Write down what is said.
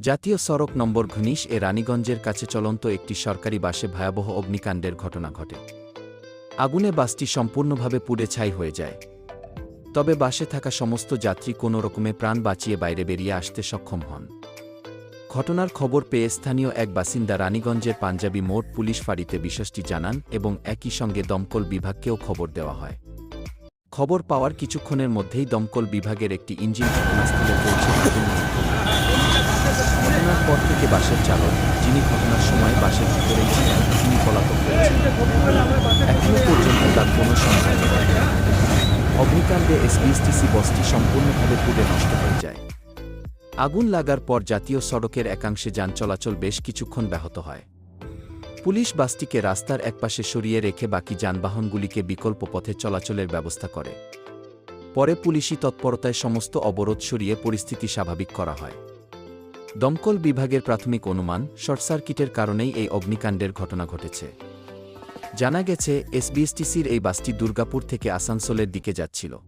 জাতীয় সড়ক নম্বর ১৯ এ রানীগঞ্জের কাছে চলন্ত একটি সরকারি বাসে ভয়াবহ অগ্নিকাণ্ডের ঘটনা ঘটে। আগুনে বাসটি সম্পূর্ণভাবে পুড়ে ছাই হয়ে যায়। তবে বাসে থাকা সমস্ত যাত্রী কোনো রকমে প্রাণ বাঁচিয়ে বাইরে বেরিয়ে আসতে সক্ষম হন। ঘটনার খবর পেয়ে স্থানীয় এক বাসিন্দা রানীগঞ্জের পাঞ্জাবি মোড় পুলিশ ফাঁড়িতে বিষয়টি জানান এবং একই সঙ্গে দমকল বিভাগকেও খবর দেওয়া হয়। খবর পাওয়ার কিছুক্ষণের মধ্যেই দমকল বিভাগের একটি ইঞ্জিন ঘটনাস্থলে পৌঁছে আগুন নিয়ন্ত্রণে আনে। ঘটনার পর থেকে বাসের চালক, যিনি ঘটনার সময় বাসের ভিতরেই ছিলেন, তিনি পলাতক রয়েছেন। এখনও পর্যন্ত তার কোনো সন্ধান মেলেনি। অগ্নিকাণ্ডে এসবিএসটিসি বাসটি সম্পূর্ণভাবে পুড়ে নষ্ট হয়ে যায়। আগুন লাগার পর জাতীয় সড়কের একাংশে যান চলাচল বেশ কিছুক্ষণ ব্যাহত হয়। পুলিশ বাসটিকে রাস্তার একপাশে সরিয়ে রেখে বাকি যানবাহনগুলিকে বিকল্প পথে চলাচলের ব্যবস্থা করে। পরে পুলিশি তৎপরতায় সমস্ত অবরোধ সরিয়ে পরিস্থিতি স্বাভাবিক করা হয়। দমকল বিভাগের প্রাথমিক অনুমান, শর্ট সার্কিটের কারণেই এই অগ্নিকাণ্ডের ঘটনা ঘটেছে। জানা গেছে, এসবিএসটিসির এই বাসটি দুর্গাপুর থেকে আসানসোলের দিকে যাচ্ছিল।